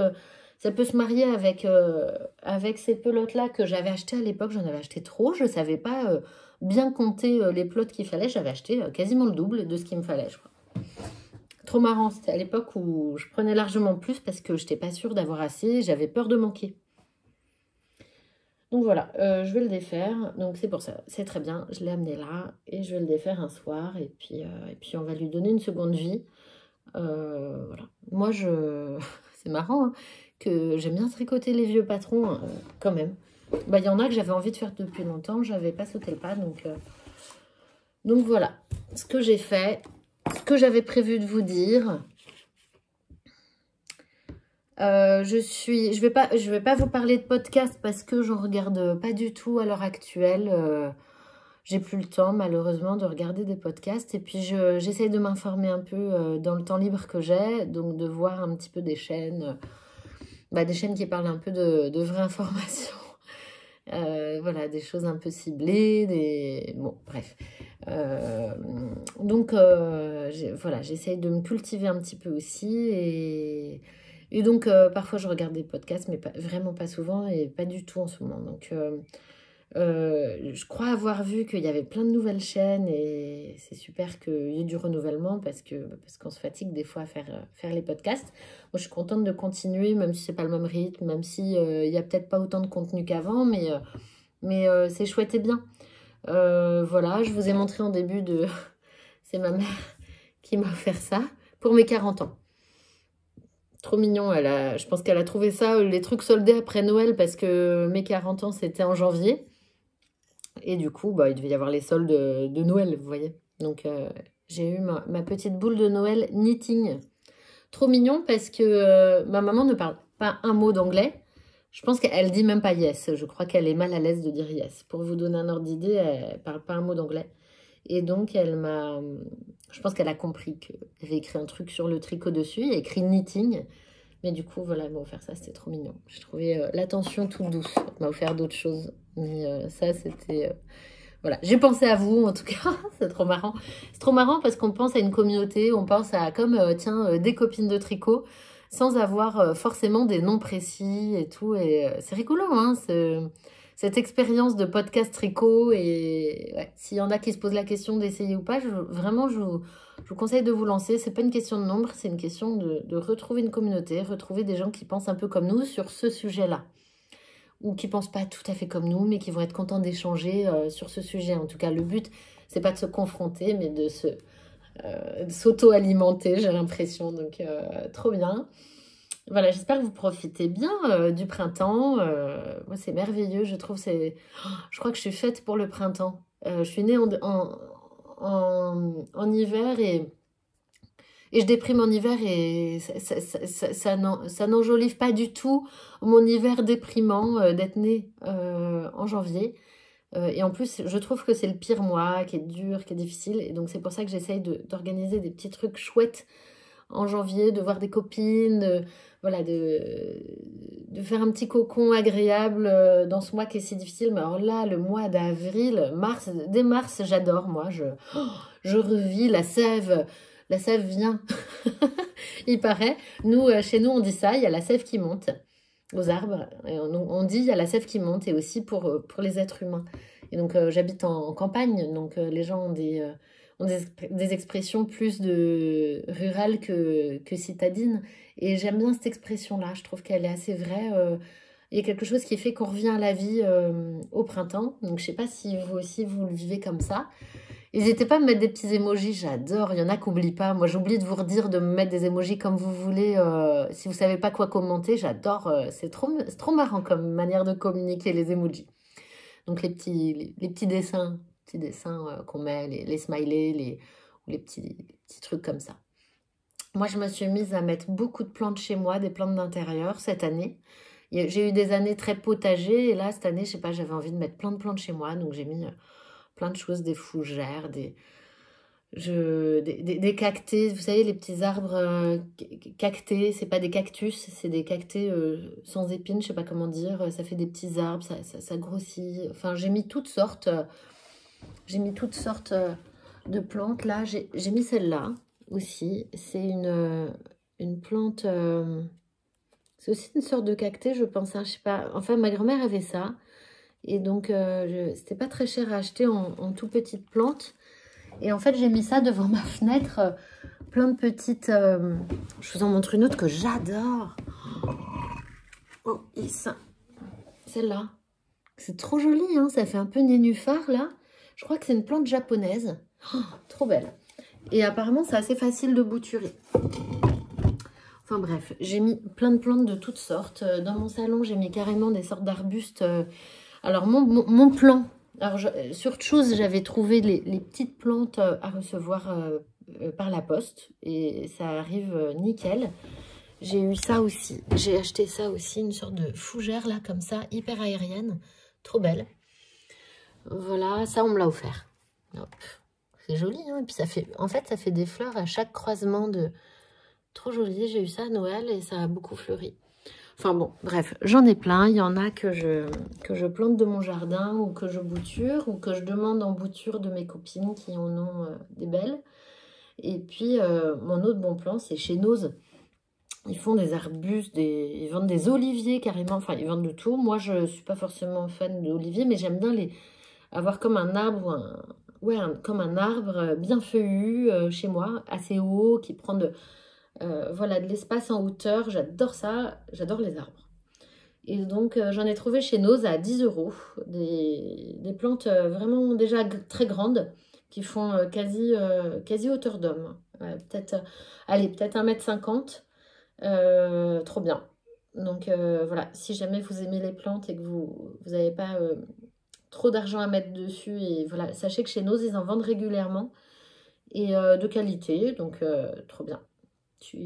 ça peut se marier avec ces pelotes-là que j'avais achetées à l'époque. J'en avais acheté trop. Je ne savais pas bien compter les pelotes qu'il fallait. J'avais acheté quasiment le double de ce qu'il me fallait, je crois. Trop marrant, c'était à l'époque où je prenais largement plus parce que je n'étais pas sûre d'avoir assez, j'avais peur de manquer. Donc voilà, je vais le défaire, donc c'est pour ça, c'est très bien, je l'ai amené là et je vais le défaire un soir et puis on va lui donner une seconde vie. Voilà, moi c'est marrant hein, que j'aime bien tricoter les vieux patrons quand même. Bah, y en a que j'avais envie de faire depuis longtemps, j'avais pas sauté le pas, donc voilà ce que j'ai fait. Ce que j'avais prévu de vous dire, je vais pas vous parler de podcast parce que je regarde pas du tout à l'heure actuelle. J'ai plus le temps malheureusement de regarder des podcasts et puis j'essaye de m'informer un peu dans le temps libre que j'ai, donc de voir un petit peu des chaînes qui parlent un peu de vraies informations. Voilà, des choses un peu ciblées, bon, bref. Donc, voilà, j'essaye de me cultiver un petit peu aussi. Et donc, parfois, je regarde des podcasts, mais vraiment pas souvent et pas du tout en ce moment. Donc, je crois avoir vu qu'il y avait plein de nouvelles chaînes et c'est super qu'il y ait du renouvellement parce qu'on se fatigue des fois à faire les podcasts. Moi, je suis contente de continuer, même si c'est pas le même rythme, même si il y a peut-être pas autant de contenu qu'avant, mais c'est chouette et bien. Voilà, je vous ai montré en début de... c'est ma mère qui m'a offert ça pour mes 40 ans. Trop mignon, je pense qu'elle a trouvé ça, les trucs soldés après Noël, parce que mes 40 ans, c'était en janvier. Et du coup, il devait y avoir les soldes de Noël, vous voyez. Donc, j'ai eu ma petite boule de Noël knitting. Trop mignon parce que ma maman ne parle pas un mot d'anglais. Je pense qu'elle dit même pas yes. Je crois qu'elle est mal à l'aise de dire yes. Pour vous donner un ordre d'idée, elle parle pas un mot d'anglais. Et donc, je pense qu'elle a compris qu'il y avait écrit un truc sur le tricot dessus. Il y a écrit knitting. Mais du coup, voilà, elle m'a offert ça, c'était trop mignon. J'ai trouvé l'attention toute douce. Elle m'a offert d'autres choses. Mais ça, c'était... voilà, j'ai pensé à vous, en tout cas. C'est trop marrant. C'est trop marrant parce qu'on pense à une communauté, on pense à comme, des copines de tricot, sans avoir forcément des noms précis et tout. Et c'est rigolo, hein, cette expérience de podcast tricot. Et ouais, s'il y en a qui se posent la question d'essayer ou pas, vraiment, je vous conseille de vous lancer. C'est pas une question de nombre, c'est une question de retrouver une communauté, retrouver des gens qui pensent un peu comme nous sur ce sujet-là. Ou qui ne pensent pas tout à fait comme nous, mais qui vont être contents d'échanger sur ce sujet. En tout cas, le but, c'est pas de se confronter, mais de s'auto-alimenter, j'ai l'impression. Donc, trop bien. Voilà, j'espère que vous profitez bien du printemps. Moi, c'est merveilleux, je trouve. Je crois que je suis faite pour le printemps. Je suis née en hiver et je déprime en hiver et ça n'enjolive pas du tout mon hiver déprimant d'être née en janvier. Et en plus, je trouve que c'est le pire mois, qui est dur, qui est difficile. Et donc, c'est pour ça que j'essaye d'organiser des petits trucs chouettes en janvier, de voir des copines, voilà, de faire un petit cocon agréable dans ce mois qui est si difficile. Mais alors là, le mois d'avril, mars, dès mars, j'adore, moi. Je revis la sève. La sève vient, il paraît. Nous, chez nous, on dit ça, il y a la sève qui monte aux arbres. Et on dit il y a la sève qui monte et aussi pour les êtres humains. Et donc, j'habite en campagne, donc les gens ont des expressions plus rurales que citadines. Et j'aime bien cette expression-là, je trouve qu'elle est assez vraie. Il y a quelque chose qui fait qu'on revient à la vie au printemps. Donc, je ne sais pas si vous aussi, vous le vivez comme ça. N'hésitez pas à me mettre des petits emojis, j'adore. Il y en a qui n'oublient pas. Moi, j'oublie de vous redire de me mettre des emojis comme vous voulez. Si vous ne savez pas quoi commenter, j'adore. C'est trop marrant comme manière de communiquer les emojis. Donc, les petits dessins qu'on met, les smileys, ou les petits trucs comme ça. Moi, je me suis mise à mettre beaucoup de plantes chez moi, des plantes d'intérieur cette année. J'ai eu des années très potagées et là, cette année, je sais pas, j'avais envie de mettre plein de plantes chez moi. Donc, j'ai mis plein de choses, des fougères, des cactés, vous savez, les petits arbres cactés, c'est pas des cactus, c'est des cactés sans épines, je sais pas comment dire, ça fait des petits arbres, ça grossit, enfin j'ai mis toutes sortes, de plantes, là, j'ai mis celle-là aussi, c'est une plante, c'est aussi une sorte de cacté, je pense, hein, je sais pas, enfin ma grand-mère avait ça, et donc c'était pas très cher à acheter en tout petites plantes. Et en fait, j'ai mis ça devant ma fenêtre, plein de petites... je vous en montre une autre que j'adore. Oh, et ça, celle-là. C'est trop joli, hein, ça fait un peu nénuphar, là. Je crois que c'est une plante japonaise. Oh, trop belle. Et apparemment, c'est assez facile de bouturer. Enfin bref, j'ai mis plein de plantes de toutes sortes. Dans mon salon, j'ai mis carrément des sortes d'arbustes. Alors, mon plan... Alors, sur Choose, j'avais trouvé les petites plantes à recevoir par la poste. Et ça arrive nickel. J'ai eu ça aussi. J'ai acheté ça aussi, une sorte de fougère, là, comme ça, hyper aérienne. Trop belle. Voilà, ça, on me l'a offert. C'est joli, hein. Et puis, ça fait, en fait, ça fait des fleurs à chaque croisement de... Trop joli. J'ai eu ça à Noël et ça a beaucoup fleuri. Enfin bon, bref, j'en ai plein. Il y en a que je plante de mon jardin ou que je bouture ou que je demande en bouture de mes copines qui en ont des belles. Et puis, mon autre bon plan, c'est chez Nose. Ils font des arbustes, ils vendent des oliviers carrément. Enfin, ils vendent de tout. Moi, je ne suis pas forcément fan d'oliviers, mais j'aime bien avoir comme un arbre, comme un arbre bien feuillu chez moi, assez haut, qui prend voilà, de l'espace en hauteur, j'adore ça, j'adore les arbres. Et donc, j'en ai trouvé chez Nose à 10 €, des plantes vraiment déjà très grandes, qui font quasi hauteur d'homme. Peut-être 1,50 m, trop bien. Donc, voilà, si jamais vous aimez les plantes et que vous n'avez pas trop d'argent à mettre dessus, et voilà, sachez que chez Nose, ils en vendent régulièrement, et de qualité, donc trop bien. Je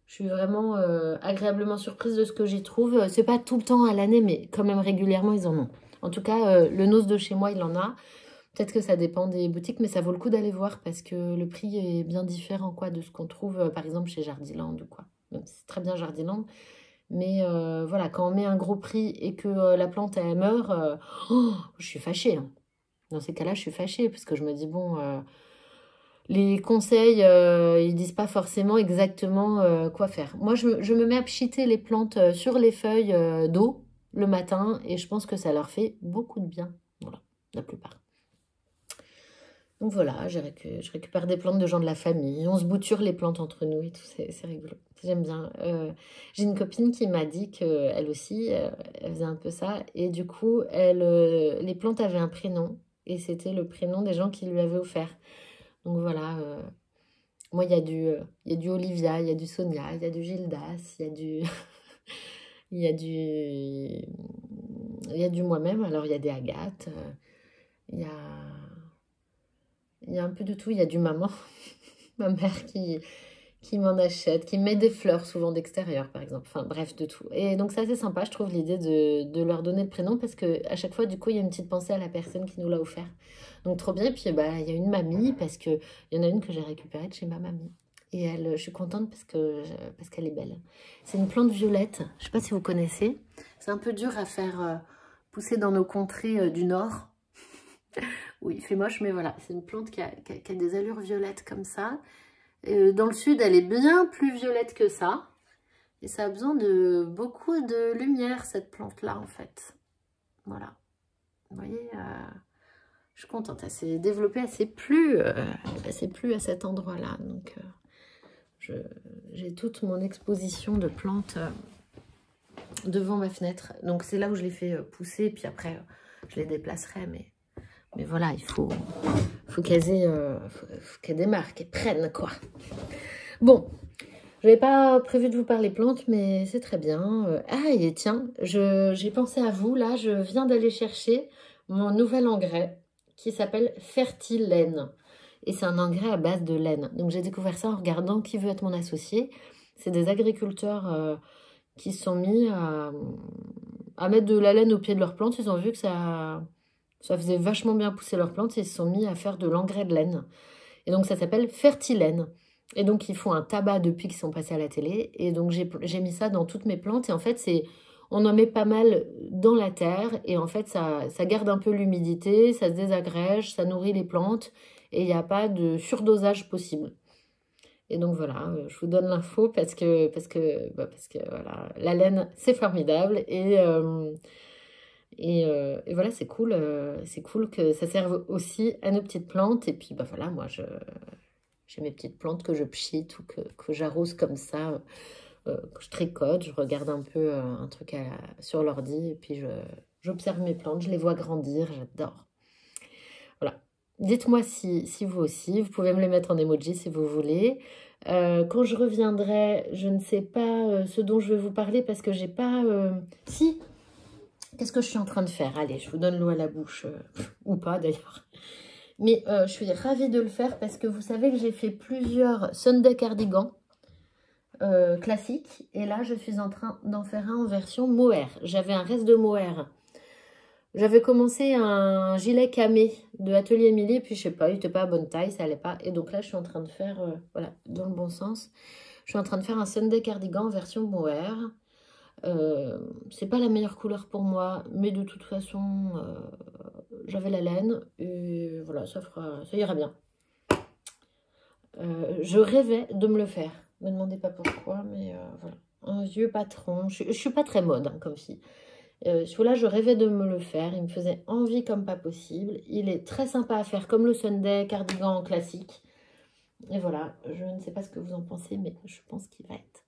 suis vraiment agréablement surprise de ce que j'y trouve. C'est pas tout le temps à l'année, mais quand même régulièrement, ils en ont. En tout cas, le Nose de chez moi, il en a. Peut-être que ça dépend des boutiques, mais ça vaut le coup d'aller voir parce que le prix est bien différent quoi, de ce qu'on trouve, par exemple, chez Jardiland ou quoi. Même si c'est très bien Jardiland. Mais voilà, quand on met un gros prix et que la plante, elle meurt, je suis fâchée, hein. Dans ces cas-là, je suis fâchée parce que je me dis, bon... les conseils, ils disent pas forcément exactement quoi faire. Moi, je me mets à pchiter les plantes sur les feuilles d'eau le matin et je pense que ça leur fait beaucoup de bien. Voilà, la plupart. Donc voilà, je récupère des plantes de gens de la famille. On se bouture les plantes entre nous et tout, c'est rigolo. J'aime bien. J'ai une copine qui m'a dit qu'elle aussi, elle faisait un peu ça. Et du coup, les plantes avaient un prénom et c'était le prénom des gens qui lui avaient offert. Donc voilà, moi il y a du Olivia, il y a du Sonia, il y a du Gildas, il y a du il y a du moi-même, alors il y a des Agathe, il y a un peu de tout, il y a du maman, ma mère qui m'en achète, qui met des fleurs souvent d'extérieur par exemple, enfin bref de tout. Et donc c'est assez sympa, je trouve l'idée de leur donner le prénom parce que à chaque fois du coup il y a une petite pensée à la personne qui nous l'a offert. Donc trop bien, et puis bah il y a une mamie parce que il y en a une que j'ai récupérée de chez ma mamie. Et elle, je suis contente parce qu'elle est belle. C'est une plante violette, je sais pas si vous connaissez. C'est un peu dur à faire pousser dans nos contrées du nord. Oui, il fait moche, mais voilà, c'est une plante qui a des allures violettes comme ça. Dans le sud, elle est bien plus violette que ça. Et ça a besoin de beaucoup de lumière, cette plante-là, en fait. Voilà. Vous voyez, je suis contente. Elle s'est développée, elle ne s'est plus à cet endroit-là. Donc, j'ai toute mon exposition de plantes devant ma fenêtre. Donc, c'est là où je les fais pousser. Puis après, je les déplacerai. Mais voilà, il faut qu'elles démarrent, qu'elles prennent, quoi. Bon, je n'avais pas prévu de vous parler plantes, mais c'est très bien. Ah, et tiens, j'ai pensé à vous, là, je viens d'aller chercher mon nouvel engrais qui s'appelle Fertilène. Et c'est un engrais à base de laine. Donc, j'ai découvert ça en regardant Qui veut être mon associé. C'est des agriculteurs qui se sont mis à mettre de la laine au pied de leurs plantes. Ils ont vu que ça Ça faisait vachement bien pousser leurs plantes et ils se sont mis à faire de l'engrais de laine. Et donc, ça s'appelle Fertilène. Et donc, ils font un tabac depuis qu'ils sont passés à la télé. Et donc, j'ai mis ça dans toutes mes plantes. Et en fait, on en met pas mal dans la terre. Et en fait, ça garde un peu l'humidité, ça se désagrège, ça nourrit les plantes. Et il n'y a pas de surdosage possible. Et donc, voilà, je vous donne l'info parce que voilà, la laine, c'est formidable. Et voilà, c'est cool que ça serve aussi à nos petites plantes. Et puis, bah voilà, moi, j'ai mes petites plantes que je pchite ou que j'arrose comme ça, que je tricote. Je regarde un peu un truc sur l'ordi et puis j'observe mes plantes, je les vois grandir, j'adore. Voilà. Dites-moi si vous aussi, vous pouvez me les mettre en emoji si vous voulez. Quand je reviendrai, je ne sais pas ce dont je vais vous parler parce que j'ai pas... Si, qu'est-ce que je suis en train de faire? Allez, je vous donne l'eau à la bouche, ou pas d'ailleurs. Mais je suis ravie de le faire parce que vous savez que j'ai fait plusieurs Sunday cardigans classiques. Et là, je suis en train d'en faire un en version mohair. J'avais un reste de mohair. J'avais commencé un gilet camé de Atelier Émilie. Puis je sais pas, il n'était pas à bonne taille, ça allait pas. Et donc là, je suis en train de faire, voilà, dans le bon sens. Je suis en train de faire un Sunday cardigan en version mohair. C'est pas la meilleure couleur pour moi, mais de toute façon, j'avais la laine et voilà, ça ira bien. Je rêvais de me le faire. Ne me demandez pas pourquoi, mais voilà. Un vieux patron. Je suis pas très mode hein, comme fille. Celui-là, je rêvais de me le faire. Il me faisait envie comme pas possible. Il est très sympa à faire, comme le Sunday cardigan classique. Et voilà, je ne sais pas ce que vous en pensez, mais je pense qu'il va être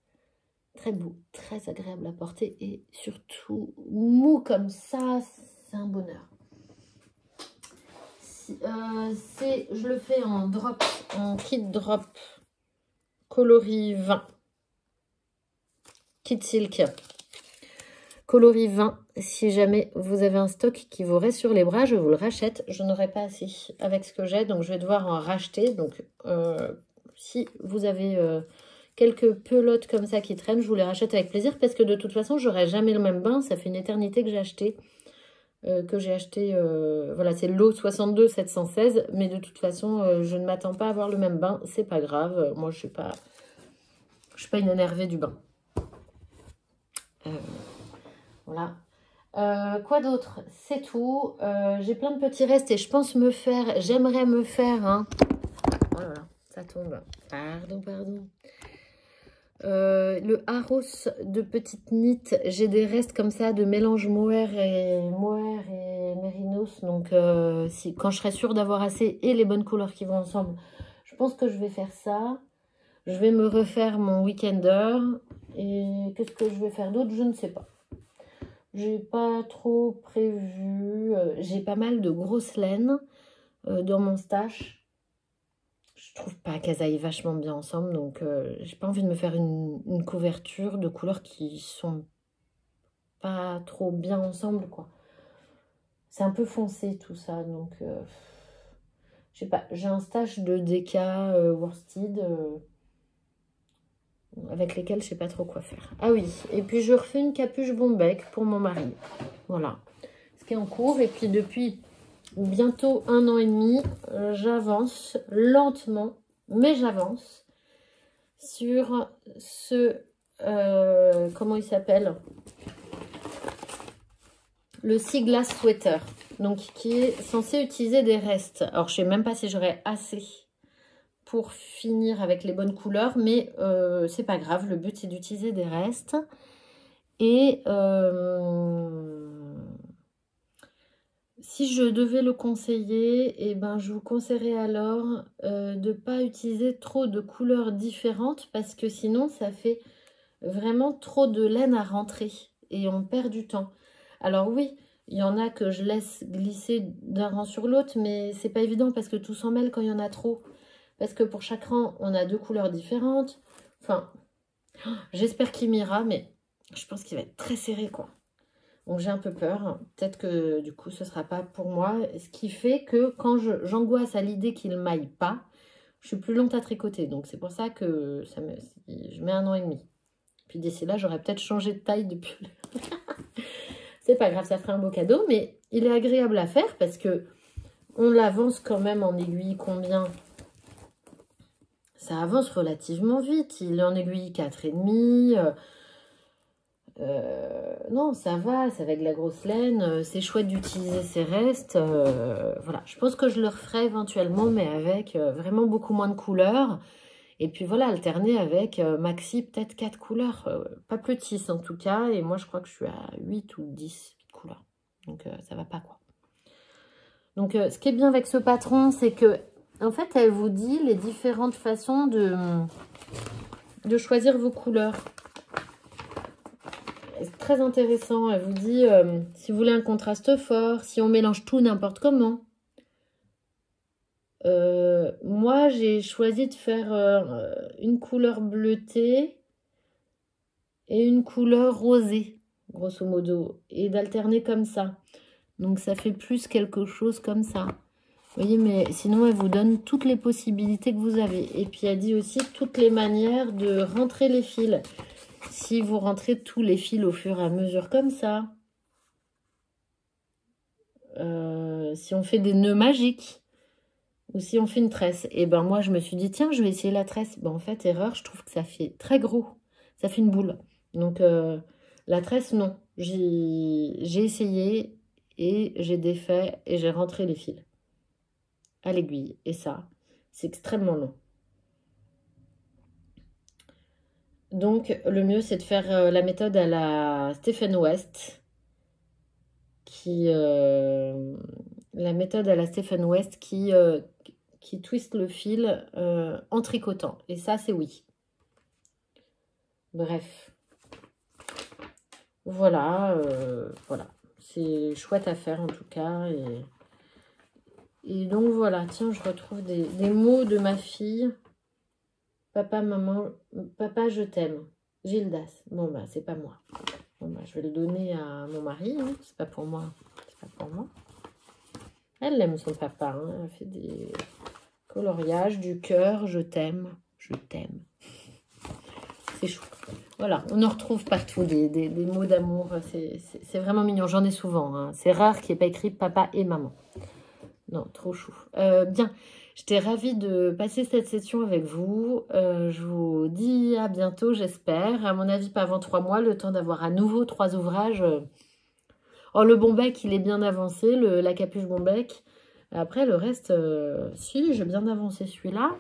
très beau, très agréable à porter et surtout mou comme ça, c'est un bonheur. Je le fais en drop, en kit drop coloris 20, kit silk coloris 20. Si jamais vous avez un stock qui vous reste sur les bras, je vous le rachète. Je n'aurai pas assez avec ce que j'ai, donc je vais devoir en racheter. Donc si vous avez quelques pelotes comme ça qui traînent, je vous les rachète avec plaisir parce que de toute façon, j'aurai jamais le même bain. Ça fait une éternité que j'ai acheté. Voilà, c'est l'eau 62 716. Mais de toute façon, je ne m'attends pas à avoir le même bain. C'est pas grave. Moi, je suis pas une énervée du bain. Voilà. Quoi d'autre? C'est tout. J'ai plein de petits restes et je pense j'aimerais me faire, hein. Oh là là, ça tombe. Pardon. Le Haros de petite nit, j'ai des restes comme ça de mélange mohair et mérinos. Donc, quand je serai sûre d'avoir assez et les bonnes couleurs qui vont ensemble, je pense que je vais faire ça. Je vais me refaire mon weekender. Et qu'est-ce que je vais faire d'autre? Je ne sais pas. J'ai pas trop prévu. J'ai pas mal de grosses laines dans mon stash. Je trouve pas qu'elles aillent vachement bien ensemble. Donc, j'ai pas envie de me faire une couverture de couleurs qui sont pas trop bien ensemble, quoi. C'est un peu foncé tout ça. Donc, je sais pas. J'ai un stash de DK worsted avec lesquels je sais pas trop quoi faire. Ah oui, et puis je refais une capuche Bombec pour mon mari. Voilà, ce qui est en cours. Et puis depuis bientôt 1 an et demi, j'avance lentement, mais j'avance sur ce... comment il s'appelle? Le Sea Glass Sweater. Donc, qui est censé utiliser des restes. Alors, je sais même pas si j'aurai assez pour finir avec les bonnes couleurs, mais c'est pas grave, le but c'est d'utiliser des restes. Et si je devais le conseiller, eh ben, je vous conseillerais alors de ne pas utiliser trop de couleurs différentes parce que sinon ça fait vraiment trop de laine à rentrer et on perd du temps. Alors oui, il y en a que je laisse glisser d'un rang sur l'autre, mais c'est pas évident parce que tout s'en mêle quand il y en a trop. Parce que pour chaque rang, on a 2 couleurs différentes. Enfin, j'espère qu'il m'ira, mais je pense qu'il va être très serré, quoi. Donc, j'ai un peu peur. Peut-être que, du coup, ce ne sera pas pour moi. Ce qui fait que quand j'angoisse à l'idée qu'il ne m'aille pas, je suis plus lente à tricoter. Donc, c'est pour ça que je mets 1 an et demi. Puis, d'ici là, j'aurais peut-être changé de taille depuis... C'est pas grave, ça fera un beau cadeau, mais il est agréable à faire parce que on l'avance quand même en aiguille combien? Ça avance relativement vite. Il est en aiguille 4,5. Non, ça va, c'est avec de la grosse laine. C'est chouette d'utiliser ces restes. Voilà, je pense que je le referai éventuellement, mais avec vraiment beaucoup moins de couleurs. Et puis voilà, alterner avec maxi, peut-être 4 couleurs. Pas plus de 6 en tout cas. Et moi, je crois que je suis à 8 ou 10 couleurs. Donc, ça va pas, quoi. Donc, ce qui est bien avec ce patron, c'est que, en fait, elle vous dit les différentes façons de choisir vos couleurs. C'est très intéressant. Elle vous dit si vous voulez un contraste fort, si on mélange tout n'importe comment. Moi, j'ai choisi de faire une couleur bleutée et une couleur rosée, grosso modo, et d'alterner comme ça. Donc, ça fait plus quelque chose comme ça. Vous voyez, mais sinon, elle vous donne toutes les possibilités que vous avez. Et puis, elle dit aussi toutes les manières de rentrer les fils. Si vous rentrez tous les fils au fur et à mesure comme ça. Si on fait des nœuds magiques. Ou si on fait une tresse. Et ben moi, je me suis dit, tiens, je vais essayer la tresse. Ben, en fait, erreur, je trouve que ça fait très gros. Ça fait une boule. Donc, la tresse, non. J'ai essayé et j'ai défait et j'ai rentré les fils à l'aiguille. Et ça, c'est extrêmement long. Donc, le mieux, c'est de faire la méthode à la Stephen West. La méthode à la Stephen West qui twiste le fil en tricotant. Et ça, c'est oui. Bref. Voilà. Voilà. C'est chouette à faire, en tout cas. Et donc, voilà. Tiens, je retrouve des mots de ma fille. Papa, maman, papa, je t'aime. Gildas. Bon, bah, c'est pas moi. Bon, bah, je vais le donner à mon mari. Hein. C'est pas pour moi. C'est pas pour moi. Elle aime son papa. Hein. Elle fait des coloriages, du cœur. Je t'aime. Je t'aime. C'est chou. Voilà, on en retrouve partout des mots d'amour. C'est vraiment mignon. J'en ai souvent. Hein. C'est rare qu'il n'y ait pas écrit papa et maman. Non, trop chou. Bien, j'étais ravie de passer cette session avec vous. Je vous dis à bientôt, j'espère. À mon avis, pas avant 3 mois, le temps d'avoir à nouveau 3 ouvrages. Oh, le Bombec, il est bien avancé, la capuche Bombec. Après, le reste, si, j'ai bien avancé celui-là.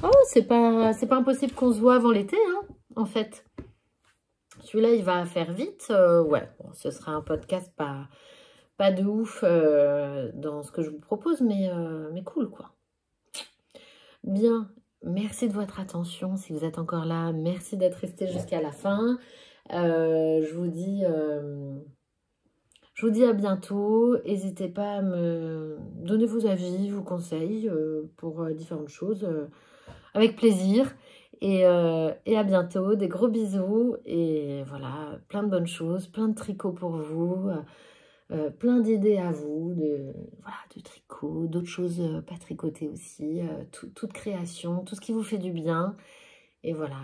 Oh, c'est pas impossible qu'on se voit avant l'été, hein, en fait. Celui-là, il va faire vite. Ouais, bon, ce sera un podcast pas de ouf dans ce que je vous propose, mais cool, quoi. Bien, merci de votre attention. Si vous êtes encore là, merci d'être resté jusqu'à la fin. Je vous dis à bientôt. N'hésitez pas à me donner vos avis, vos conseils pour différentes choses. Avec plaisir. Et à bientôt. Des gros bisous. Et voilà, plein de bonnes choses, plein de tricots pour vous. Plein d'idées à vous, de tricot, d'autres choses pas tricotées aussi, toute création, tout ce qui vous fait du bien. Et voilà,